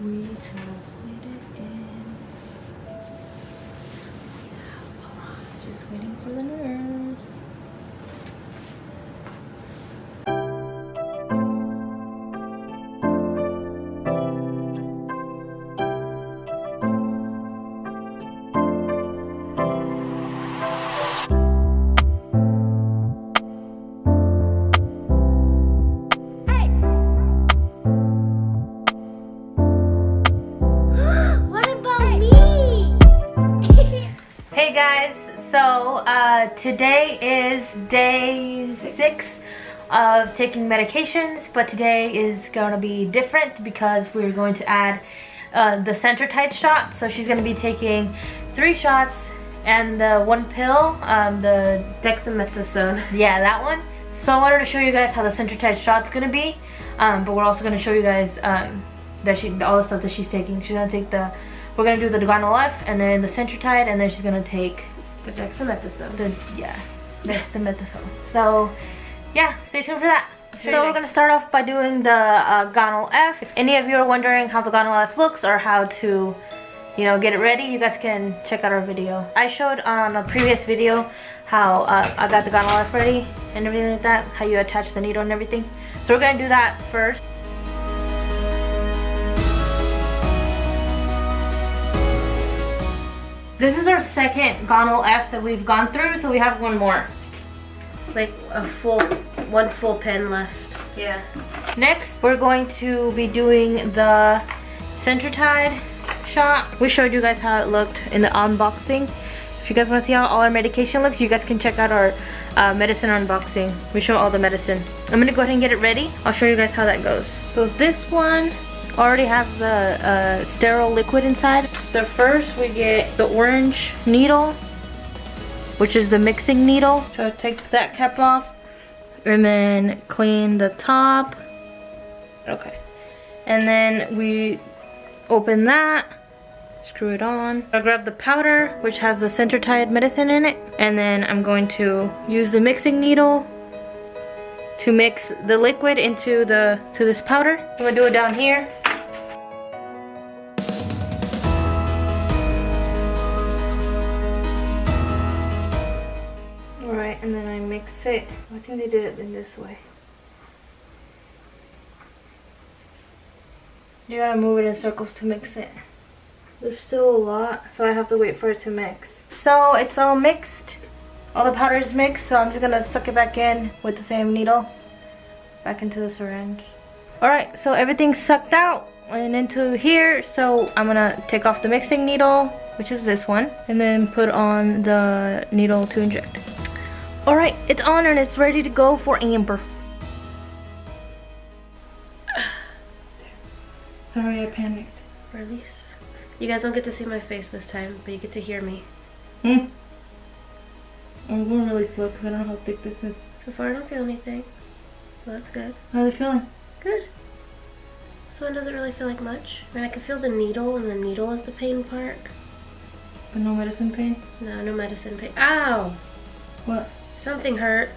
We have made it in. Just waiting for the nurse. So today is day 6 of taking medications, but today is gonna be different because we're going to add the Cetrotide Shot. So she's gonna be taking 3 shots and the 1 pill, the dexamethasone. Yeah, that one. So I wanted to show you guys how the Cetrotide Shot's gonna be, but we're also gonna show you guys that all the stuff that she's taking. She's gonna take we're gonna do the IVF and then the Cetrotide, and then she's gonna take the dexamethasone. Dexamethasone. So yeah, stay tuned for that. So we're gonna start off by doing the IVF. If any of you are wondering how the IVF looks or how to, you know, get it ready, you guys can check out our video. I showed on a previous video how I got the IVF ready and everything like that, how you attach the needle and everything. So we're gonna do that first. This is our second IVF that we've gone through, so we have one more. Like one full pen left. Yeah. Next, we're going to be doing the Cetrotide Shot. We showed you guys how it looked in the unboxing. If you guys want to see how all our medication looks, you guys can check out our medicine unboxing. We show all the medicine. I'm gonna go ahead and get it ready. I'll show you guys how that goes. So this one already has the sterile liquid inside. So first we get the orange needle, which is the mixing needle. So take that cap off and then clean the top. Okay. And then we open that, screw it on. I'll grab the powder, which has the Cetrotide medicine in it. And then I'm going to use the mixing needle to mix the liquid into this powder. I'm gonna do it down here. Alright, and then I mix it. I think they did it in this way. You gotta move it in circles to mix it. There's still a lot, so I have to wait for it to mix. So it's all mixed. All the powder is mixed, so I'm just gonna suck it back in with the same needle. Back into the syringe. Alright, so everything's sucked out and into here. So I'm gonna take off the mixing needle, which is this one, and then put on the needle to inject. Alright, it's on and it's ready to go for Amber. Sorry, I panicked. Release. You guys don't get to see my face this time, but you get to hear me. I'm going really slow because I don't know how thick this is. So far I don't feel anything, so that's good. How are they feeling? Good. This one doesn't really feel like much. I mean, I can feel the needle, and the needle is the pain part. But no medicine pain? No, no medicine pain. Ow! What? Something hurt.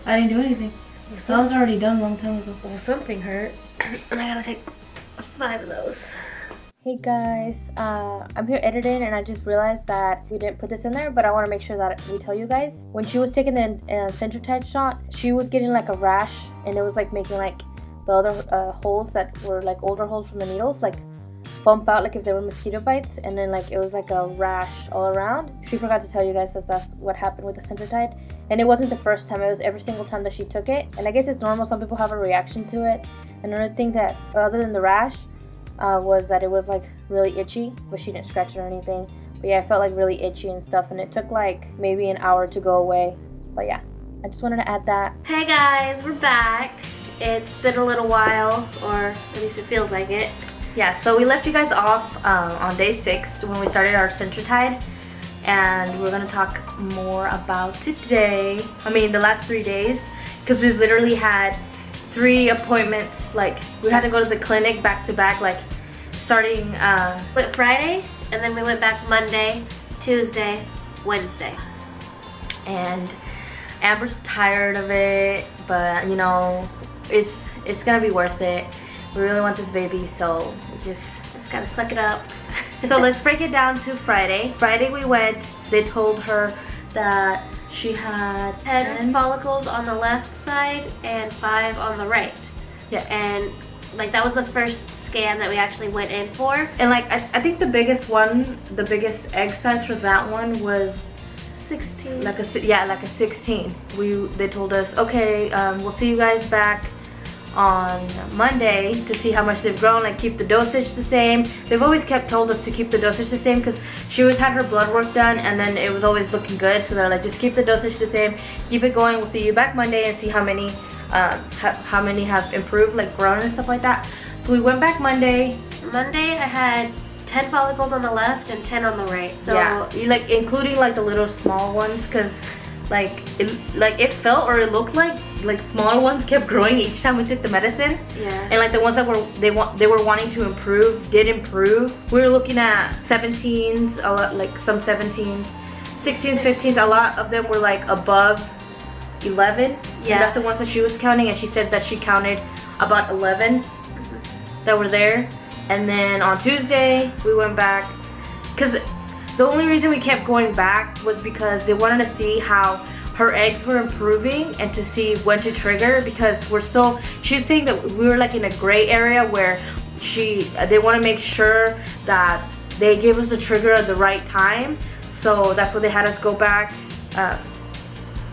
I didn't do anything. So I was already done a long time ago. Well, something hurt. And I gotta take 5 of those. Hey guys, I'm here editing and I just realized that we didn't put this in there, but I want to make sure that we tell you guys. When she was taking the Cetrotide Shot, she was getting like a rash, and it was like making like the other holes that were like older holes from the needles like bump out, like if there were mosquito bites, and then like it was like a rash all around. She forgot to tell you guys that that's what happened with the Cetrotide, and it wasn't the first time, it was every single time that she took it. And I guess it's normal, some people have a reaction to it. Another thing that, other than the rash, was that it was like really itchy, but she didn't scratch it or anything. But yeah, I felt like really itchy and stuff, and it took like maybe an hour to go away. But yeah, I just wanted to add that. Hey guys, we're back. It's been a little while, or at least it feels like it. Yeah, so we left you guys off on day 6 when we started our Cetrotide, and we're gonna talk more about today. I mean, the last 3 days, because we've literally had 3 appointments. Like, we had to go to the clinic back to back, like starting went Friday, and then we went back Monday, Tuesday, Wednesday. And Amber's tired of it, but you know, it's gonna be worth it. We really want this baby, so we just gotta suck it up. So let's break it down to Friday. Friday we went, they told her that she had 10 follicles on the left side and 5 on the right. Yeah. And like that was the first scan that we actually went in for. And like I think the biggest egg size for that one was 16. like a 16. They told us, okay, we'll see you guys back on Monday to see how much they've grown, like keep the dosage the same. They've always told us to keep the dosage the same because she always had her blood work done and then it was always looking good, so they're like, just keep the dosage the same, keep it going, we'll see you back Monday and see how many have improved, like grown and stuff like that. So we went back Monday. I had 10 follicles on the left and 10 on the right. So yeah, like including like the little small ones, because it felt or it looked like smaller ones kept growing each time we took the medicine. Yeah. And like the ones that they were wanting to improve did improve. We were looking at 17s, a lot, like some 17s, 16s, 15s. A lot of them were like above 11. Yeah. And that's the ones that she was counting, and she said that she counted about 11 that were there. And then on Tuesday we went back because the only reason we kept going back was because they wanted to see how her eggs were improving and to see when to trigger, because she was saying that we were like in a gray area where they want to make sure that they gave us the trigger at the right time. So that's why they had us go back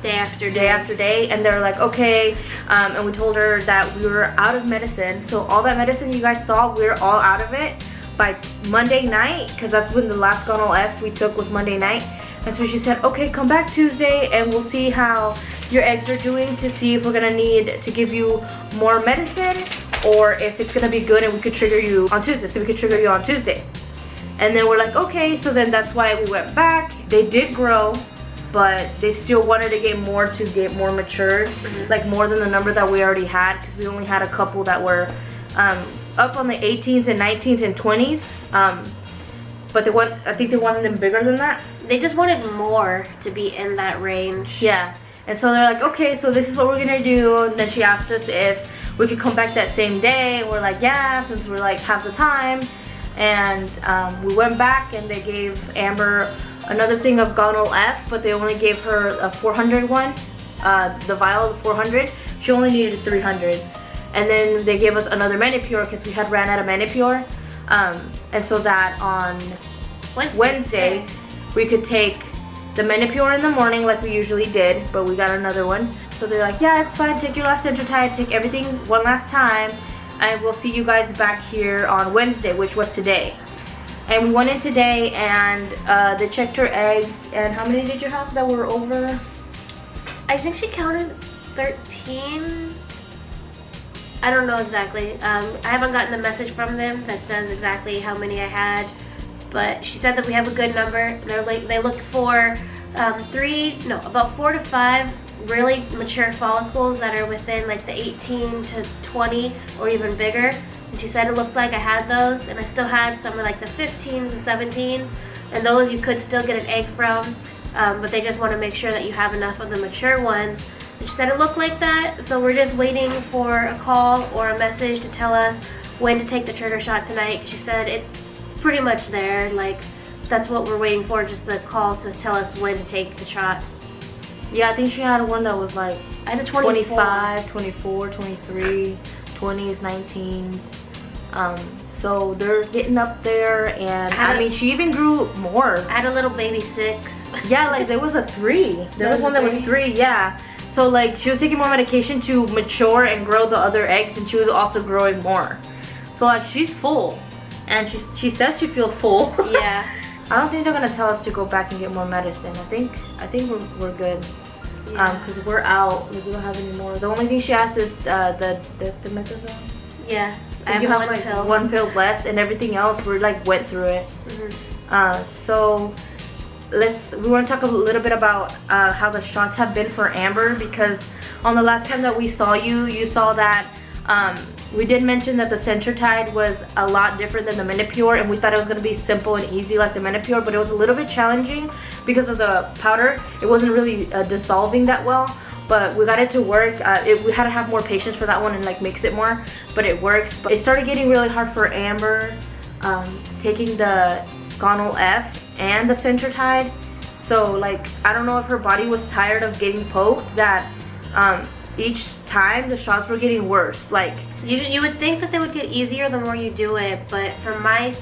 day after day, and they're like, okay, and we told her that we were out of medicine. So all that medicine you guys saw, we're all out of it by Monday night, because that's when the last Gonal F we took was Monday night. And so she said, okay, come back Tuesday and we'll see how your eggs are doing to see if we're gonna need to give you more medicine or if it's gonna be good and we could trigger you on Tuesday. So we could trigger you on Tuesday. And then we're like, okay, so then that's why we went back. They did grow, but they still wanted to get more mature, like more than the number that we already had, because we only had a couple that were up on the 18s and 19s and 20s. But I think they wanted them bigger than that. They just wanted more to be in that range. Yeah. And so they're like, okay, so this is what we're gonna do. And then she asked us if we could come back that same day. And we're like, yeah, since we're like have the time. And we went back and they gave Amber another thing of Gonal F, but they only gave her a 400 one, the vial of 400. She only needed 300. And then they gave us another Menopur because we had ran out of Menopur. And so that on Wednesday we could take the Menopur in the morning like we usually did, but we got another one. So they're like, yeah, it's fine, take your last Cetrotide, take everything one last time, and we'll see you guys back here on Wednesday, which was today. And we went in today and they checked her eggs. And how many did you have that were over? I think she counted 13. I don't know exactly. I haven't gotten the message from them that says exactly how many I had, but she said that we have a good number. They look for about 4 to 5 really mature follicles that are within like the 18 to 20 or even bigger. And she said it looked like I had those, and I still had some of like the 15s and 17s, and those you could still get an egg from, but they just want to make sure that you have enough of the mature ones. And she said it looked like that, so we're just waiting for a call or a message to tell us when to take the trigger shot tonight. She said it's pretty much there, like that's what we're waiting for, just the call to tell us when to take the shots. Yeah, I think she had one that was like I had a 25, 24, 23, 20s, 19s. So they're getting up there, and I mean, she even grew more. I had a little baby 6. Yeah, like there was a 3. There was one that was 3, yeah. So like she was taking more medication to mature and grow the other eggs, and she was also growing more. So like she's full, and she says she feels full. Yeah. I don't think they're gonna tell us to go back and get more medicine. I think we're good. Yeah. Because we're out. We don't have any more. The only thing she asked is the methazone. Yeah. I You have have one like pill. one pill left, and everything else we're like went through it. So we want to talk a little bit about how the shots have been for Amber, because on the last time that we saw you saw that we did mention that the Cetrotide was a lot different than the Menopur, and we thought it was going to be simple and easy like the Menopur, but it was a little bit challenging because of the powder. It wasn't really dissolving that well. but we got it to work. We had to have more patience for that one and like mix it more, but it works. But it started getting really hard for Amber taking the Gonal F and the Cetrotide. So like, I don't know if her body was tired of getting poked, that each time the shots were getting worse. Like, you would think that they would get easier the more you do it, but for my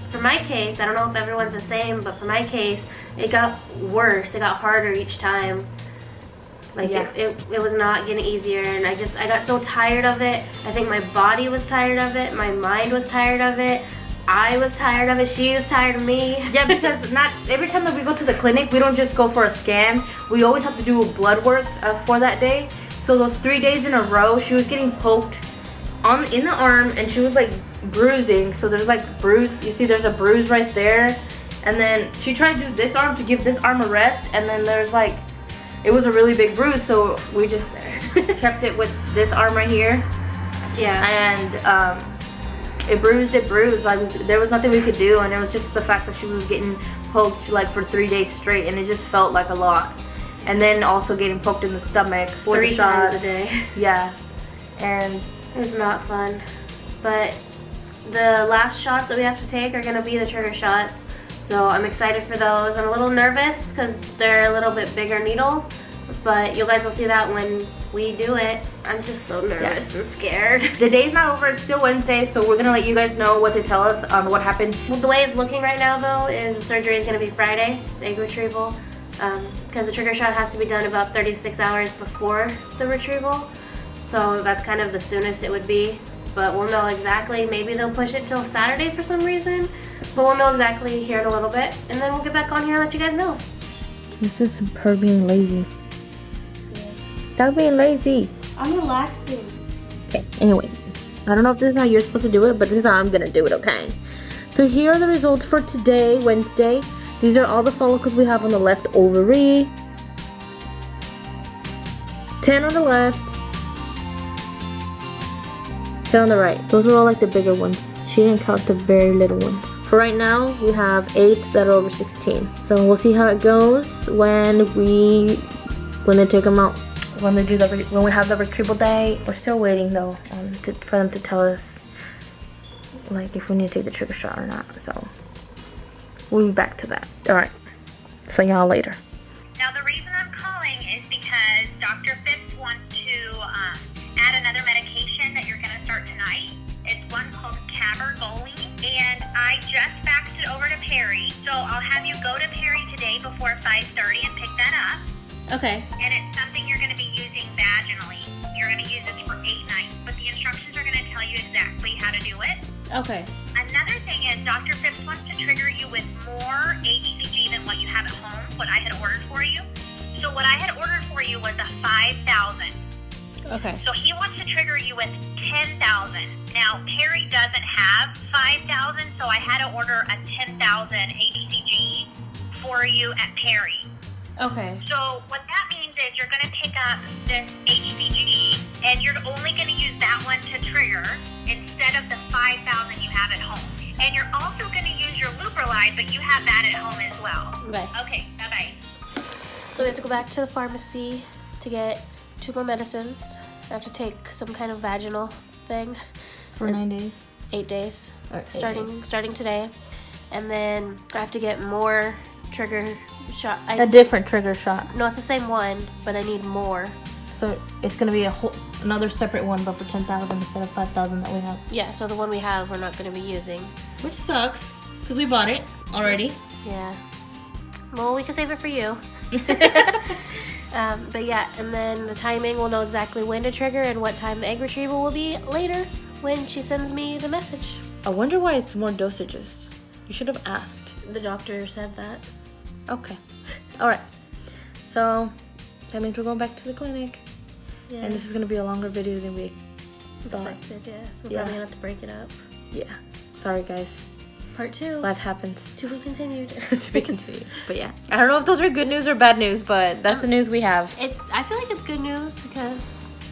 case, I don't know if everyone's the same, but for my case, it got worse. It got harder each time. Like, yeah. it was not getting easier, and I got so tired of it. I think my body was tired of it, my mind was tired of it, I was tired of it, she was tired of me. Yeah, because not every time that we go to the clinic, we don't just go for a scan. We always have to do blood work for that day. So those 3 days in a row, she was getting poked in the arm, and she was like bruising. So there's like bruise, you see there's a bruise right there. And then she tried to do this arm to give this arm a rest, and then there's like, it was a really big bruise, so we just kept it with this arm right here. Yeah. And it bruised. Like, there was nothing we could do, and it was just the fact that she was getting poked like for 3 days straight, and it just felt like a lot. And then also getting poked in the stomach 3 times a day. Yeah. And it was not fun. But the last shots that we have to take are gonna be the trigger shots. So I'm excited for those. I'm a little nervous because they're a little bit bigger needles, but you guys will see that when we do it. I'm just so nervous and scared. The day's not over, it's still Wednesday, so we're gonna let you guys know what they tell us on what happened. Well, the way it's looking right now though is the surgery is gonna be Friday, the egg retrieval, because the trigger shot has to be done about 36 hours before the retrieval. So that's kind of the soonest it would be. But we'll know exactly. Maybe they'll push it till Saturday for some reason. But we'll know exactly here in a little bit. And then we'll get back on here and let you guys know. This is her being lazy. Yeah. Stop being lazy. I'm relaxing. Okay, anyways. I don't know if this is how you're supposed to do it, but this is how I'm gonna do it, okay? So here are the results for today, Wednesday. These are all the follicles we have on the left ovary. 10 on the left. 10 on the right. Those are all like the bigger ones. She didn't count the very little ones. For right now, we have 8 that are over 16. So we'll see how it goes when they take them out. When we have the retrieval day. We're still waiting though for them to tell us like if we need to take the trigger shot or not. So we'll be back to that. All right. See y'all later. Now the reason I'm calling is because Dr. Phipps wants to add another medication that you're going to start tonight. It's one called cabergoline, and I just faxed it over to Perry, so I'll have you go to Perry today before 5:30 and pick that up. Okay. And it's something you're going to be using vaginally. You're going to use this for 8 nights, but the instructions are going to tell you exactly how to do it. Okay. Another thing is Dr. Phipps wants to trigger you with more HCG than what you have at home, what I had ordered for you. So what I had ordered for you was a 5,000. Okay. So he wants to trigger you with 10,000. Now, Perry doesn't have 5,000, so I had to order a 10,000 HCG for you at Perry. Okay. So what that means is you're going to pick up this HCG, and you're only going to use that one to trigger instead of the 5,000 you have at home. And you're also going to use your Leuprolide, but you have that at home as well. Bye. Okay, bye-bye. So we have to go back to the pharmacy to get 2 more medicines. I have to take some kind of vaginal thing. For 9 days. 8 days. Or 8 starting today. And then I have to get more trigger shot. A different trigger shot. No, it's the same one, but I need more. So it's gonna be another separate one, but for 10,000 instead of 5,000 that we have. Yeah, so the one we have, we're not going to be using. Which sucks, because we bought it already. Yeah. Well, we can save it for you. But yeah, and then the timing, we'll know exactly when to trigger and what time the egg retrieval will be later when she sends me the message. I wonder why it's more dosages. You should have asked. The doctor said that. Okay. All right. So that means we're going back to the clinic. Yeah. And this is going to be a longer video than we thought. Expected, yeah. So we're Yeah. probably gonna have to break it up. Yeah. Sorry, guys. Part 2. Life happens. To be continued. To be continued. But yeah. I don't know if those are good news or bad news, but that's the news we have. I feel like it's good news because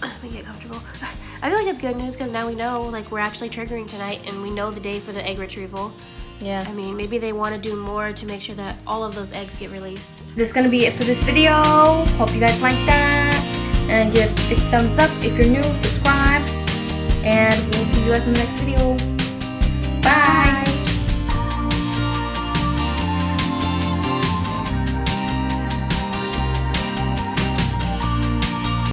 let me get comfortable. I feel like it's good news because now we know, like, we're actually triggering tonight and we know the day for the egg retrieval. Yeah. I mean, maybe they want to do more to make sure that all of those eggs get released. This is going to be it for this video. Hope you guys liked that. and give a big thumbs up. If you're new, subscribe, and we'll see you guys in the next video.